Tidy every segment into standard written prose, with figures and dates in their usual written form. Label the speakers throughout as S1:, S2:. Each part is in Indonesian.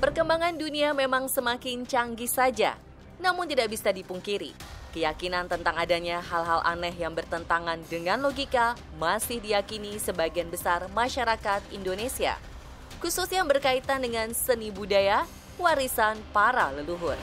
S1: Perkembangan dunia memang semakin canggih saja, namun tidak bisa dipungkiri, keyakinan tentang adanya hal-hal aneh yang bertentangan dengan logika masih diyakini sebagian besar masyarakat Indonesia, khususnya yang berkaitan dengan seni budaya, warisan para leluhur.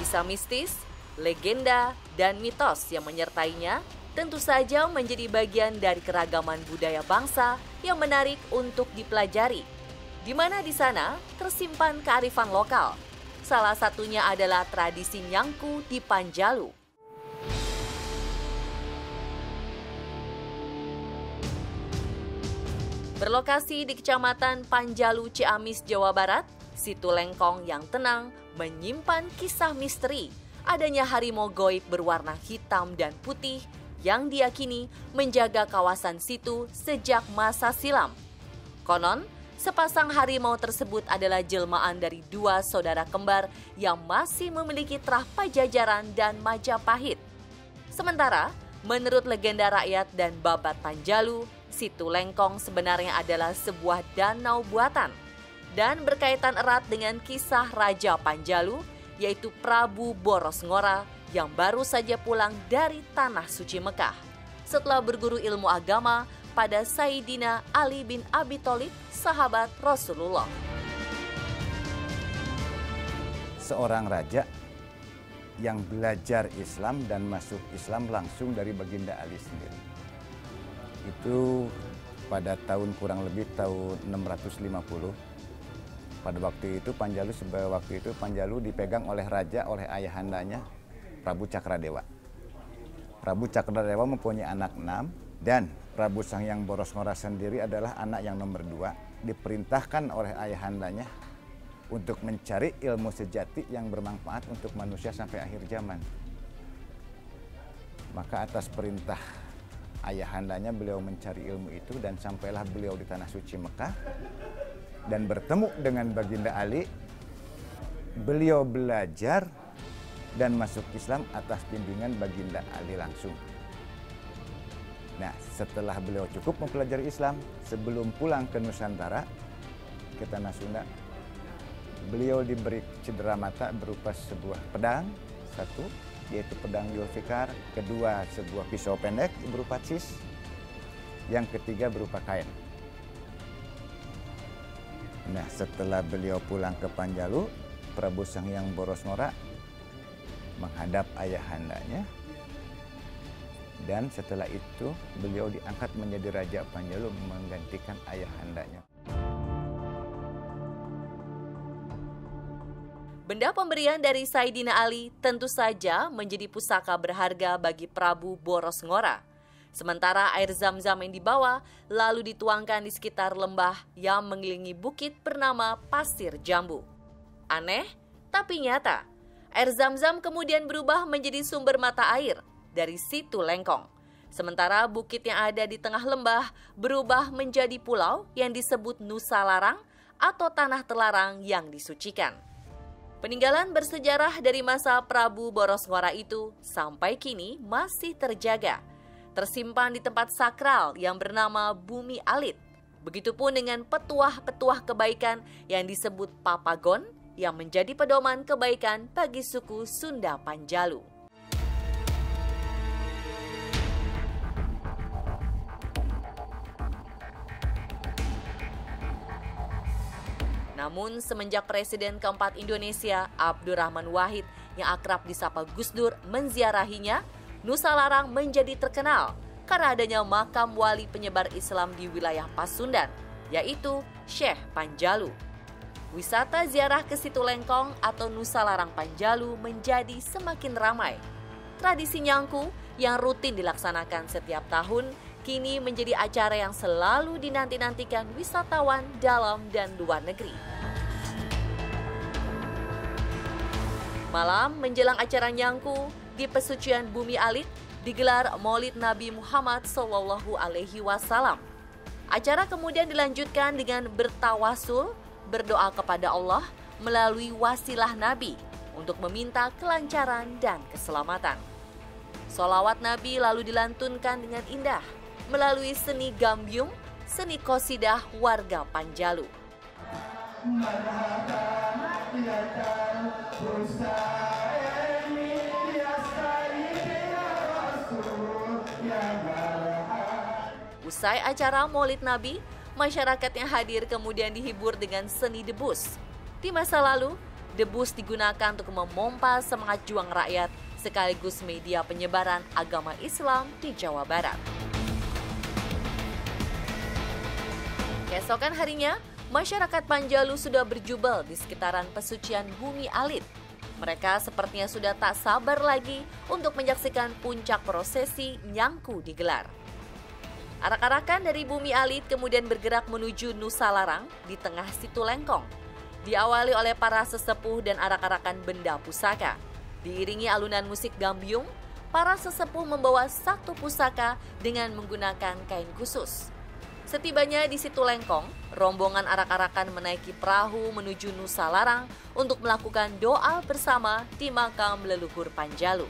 S1: Kisah mistis, legenda, dan mitos yang menyertainya tentu saja menjadi bagian dari keragaman budaya bangsa yang menarik untuk dipelajari, di mana di sana tersimpan kearifan lokal. Salah satunya adalah tradisi nyangku di Panjalu. Berlokasi di Kecamatan Panjalu, Ciamis, Jawa Barat, Situ Lengkong yang tenang menyimpan kisah misteri adanya harimau goib berwarna hitam dan putih yang diyakini menjaga kawasan situ sejak masa silam. Konon, sepasang harimau tersebut adalah jelmaan dari dua saudara kembar yang masih memiliki terah Pajajaran dan Majapahit. Sementara, menurut legenda rakyat dan babat Panjalu, Situ Lengkong sebenarnya adalah sebuah danau buatan dan berkaitan erat dengan kisah Raja Panjalu, yaitu Prabu Boros Ngora yang baru saja pulang dari Tanah Suci Mekah setelah berguru ilmu agama pada Sayyidina Ali bin Abi Thalib, sahabat Rasulullah.
S2: Seorang raja yang belajar Islam dan masuk Islam langsung dari Baginda Ali sendiri. Itu pada tahun kurang lebih tahun 650. Pada waktu itu Panjalu dipegang oleh raja, oleh ayahandanya Prabu Cakradewa. Prabu Cakradewa mempunyai anak 6 dan Prabu Sanghyang Boros Ngora sendiri adalah anak yang nomor 2, diperintahkan oleh ayahandanya untuk mencari ilmu sejati yang bermanfaat untuk manusia sampai akhir zaman. Maka atas perintah ayahandanya beliau mencari ilmu itu dan sampailah beliau di Tanah Suci Mekah dan bertemu dengan Baginda Ali. Beliau belajar dan masuk Islam atas bimbingan Baginda Ali langsung. Nah, setelah beliau cukup mempelajari Islam, sebelum pulang ke Nusantara, ke Tanah Sunda, beliau diberi cedera mata berupa sebuah pedang, satu, yaitu pedang Zulfikar, kedua sebuah pisau pendek berupa cis, yang ketiga berupa kain. Nah, setelah beliau pulang ke Panjalu, Prabu Sanghyang Boros Ngora menghadap ayahandanya, dan setelah itu beliau diangkat menjadi Raja Panjalu menggantikan ayahandanya.
S1: Benda pemberian dari Sayyidina Ali tentu saja menjadi pusaka berharga bagi Prabu Boros Ngora. Sementara air zam-zam yang dibawa lalu dituangkan di sekitar lembah yang mengelilingi bukit bernama Pasir Jambu. Aneh, tapi nyata. Air zam-zam kemudian berubah menjadi sumber mata air dari Situ Lengkong. Sementara bukit yang ada di tengah lembah berubah menjadi pulau yang disebut Nusa Larang atau tanah terlarang yang disucikan. Peninggalan bersejarah dari masa Prabu Boros Ngora itu sampai kini masih terjaga, tersimpan di tempat sakral yang bernama Bumi Alit. Begitupun dengan petuah-petuah kebaikan yang disebut Papagon yang menjadi pedoman kebaikan bagi suku Sunda Panjalu. Namun semenjak Presiden keempat Indonesia, Abdurrahman Wahid yang akrab disapa Gus Dur menziarahinya, Nusa Larang menjadi terkenal karena adanya makam wali penyebar Islam di wilayah Pasundan, yaitu Syekh Panjalu. Wisata ziarah ke Situ Lengkong atau Nusa Larang Panjalu menjadi semakin ramai. Tradisi nyangku yang rutin dilaksanakan setiap tahun kini menjadi acara yang selalu dinanti-nantikan wisatawan dalam dan luar negeri. Malam menjelang acara nyangku di pesucian Bumi Alit digelar Maulid Nabi Muhammad SAW. Acara kemudian dilanjutkan dengan bertawasul, berdoa kepada Allah melalui wasilah Nabi untuk meminta kelancaran dan keselamatan. Sholawat Nabi lalu dilantunkan dengan indah melalui seni gambyung, seni qasidah warga Panjalu. Usai acara Maulid Nabi, masyarakat yang hadir kemudian dihibur dengan seni debus. Di masa lalu, debus digunakan untuk memompa semangat juang rakyat sekaligus media penyebaran agama Islam di Jawa Barat. Keesokan harinya, masyarakat Panjalu sudah berjubel di sekitaran pesucian Bumi Alit. Mereka sepertinya sudah tak sabar lagi untuk menyaksikan puncak prosesi Nyangku digelar. Arak-arakan dari Bumi Alit kemudian bergerak menuju Nusa Larang di tengah Situ Lengkong. Diawali oleh para sesepuh dan arak-arakan benda pusaka. Diiringi alunan musik gambyung, para sesepuh membawa satu pusaka dengan menggunakan kain khusus. Setibanya di Situ Lengkong, rombongan arak-arakan menaiki perahu menuju Nusa Larang untuk melakukan doa bersama di makam leluhur Panjalu.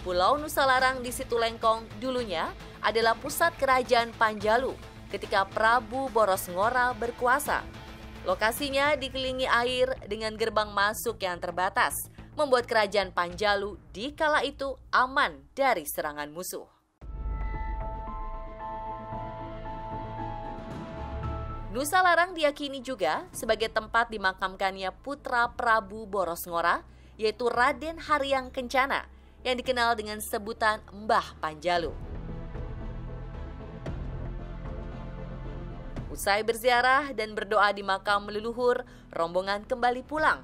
S1: Pulau Nusa Larang di Situ Lengkong dulunya adalah pusat kerajaan Panjalu ketika Prabu Boros Ngora berkuasa. Lokasinya dikelilingi air dengan gerbang masuk yang terbatas, membuat kerajaan Panjalu di kala itu aman dari serangan musuh. Nusa Larang diyakini juga sebagai tempat dimakamkannya putra Prabu Boros Ngora, yaitu Raden Haryang Kencana, yang dikenal dengan sebutan Mbah Panjalu. Usai berziarah dan berdoa di makam leluhur, rombongan kembali pulang.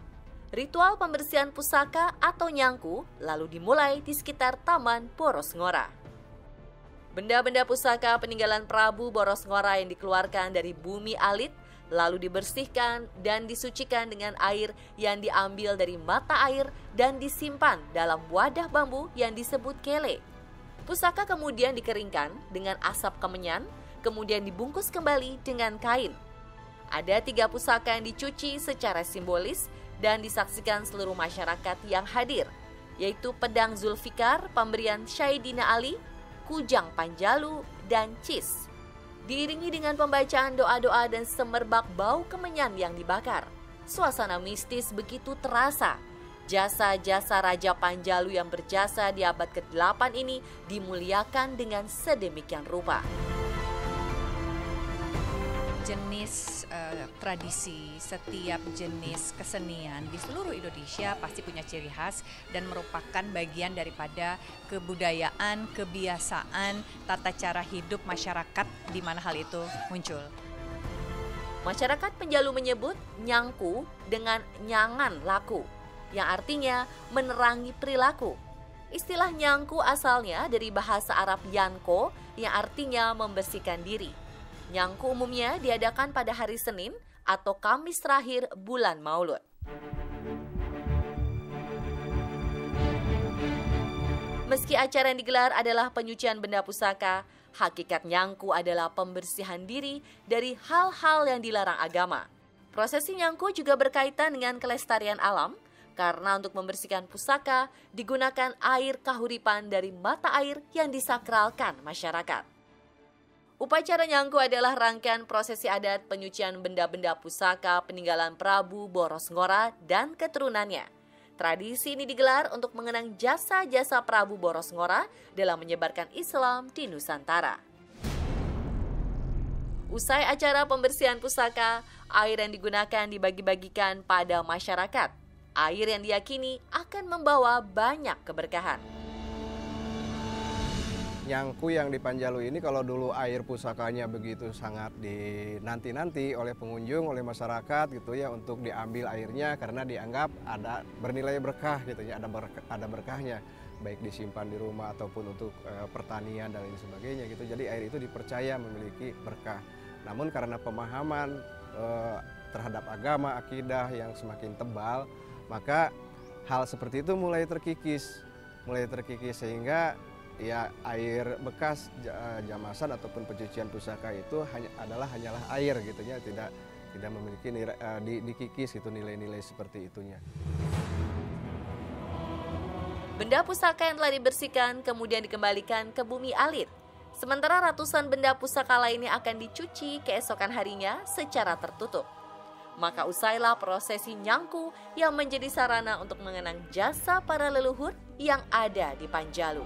S1: Ritual pembersihan pusaka atau nyangku lalu dimulai di sekitar Taman Boros Ngora. Benda-benda pusaka peninggalan Prabu Boros Ngora yang dikeluarkan dari Bumi Alit lalu dibersihkan dan disucikan dengan air yang diambil dari mata air dan disimpan dalam wadah bambu yang disebut kele. Pusaka kemudian dikeringkan dengan asap kemenyan, kemudian dibungkus kembali dengan kain. Ada 3 pusaka yang dicuci secara simbolis dan disaksikan seluruh masyarakat yang hadir, yaitu pedang Zulfikar pemberian Saidina Ali, kujang Panjalu, dan cis. Diiringi dengan pembacaan doa-doa dan semerbak bau kemenyan yang dibakar. Suasana mistis begitu terasa. Jasa-jasa Raja Panjalu yang berjasa di abad ke-8 ini dimuliakan dengan sedemikian rupa.
S3: Jenis tradisi, setiap jenis kesenian di seluruh Indonesia pasti punya ciri khas dan merupakan bagian daripada kebudayaan, kebiasaan, tata cara hidup masyarakat di mana hal itu muncul.
S1: Masyarakat Panjalu menyebut nyangku dengan nyangan laku, yang artinya menerangi perilaku. Istilah nyangku asalnya dari bahasa Arab yanko, yang artinya membersihkan diri. Nyangku umumnya diadakan pada hari Senin atau Kamis terakhir bulan Maulud. Meski acara yang digelar adalah penyucian benda pusaka, hakikat nyangku adalah pembersihan diri dari hal-hal yang dilarang agama. Prosesi nyangku juga berkaitan dengan kelestarian alam, karena untuk membersihkan pusaka digunakan air kahuripan dari mata air yang disakralkan masyarakat. Upacara nyangku adalah rangkaian prosesi adat penyucian benda-benda pusaka peninggalan Prabu Boros Ngora dan keturunannya. Tradisi ini digelar untuk mengenang jasa-jasa Prabu Boros Ngora dalam menyebarkan Islam di Nusantara. Usai acara pembersihan pusaka, air yang digunakan dibagi-bagikan pada masyarakat. Air yang diyakini akan membawa banyak keberkahan.
S4: Nyangku yang di Panjalu ini kalau dulu air pusakanya begitu sangat dinanti-nanti oleh pengunjung, oleh masyarakat gitu ya, untuk diambil airnya karena dianggap ada bernilai berkah gitu ya, ada berkahnya, baik disimpan di rumah ataupun untuk pertanian dan lain sebagainya gitu. Jadi air itu dipercaya memiliki berkah. Namun karena pemahaman terhadap agama, akidah yang semakin tebal, maka hal seperti itu mulai terkikis sehingga ya air bekas jamasan ataupun pencucian pusaka itu hanyalah air gitu ya, tidak memiliki dikikis itu nilai-nilai seperti itunya.
S1: Benda pusaka yang telah dibersihkan kemudian dikembalikan ke Bumi Alit. Sementara ratusan benda pusaka lainnya akan dicuci keesokan harinya secara tertutup. Maka usailah prosesi nyangku yang menjadi sarana untuk mengenang jasa para leluhur yang ada di Panjalu.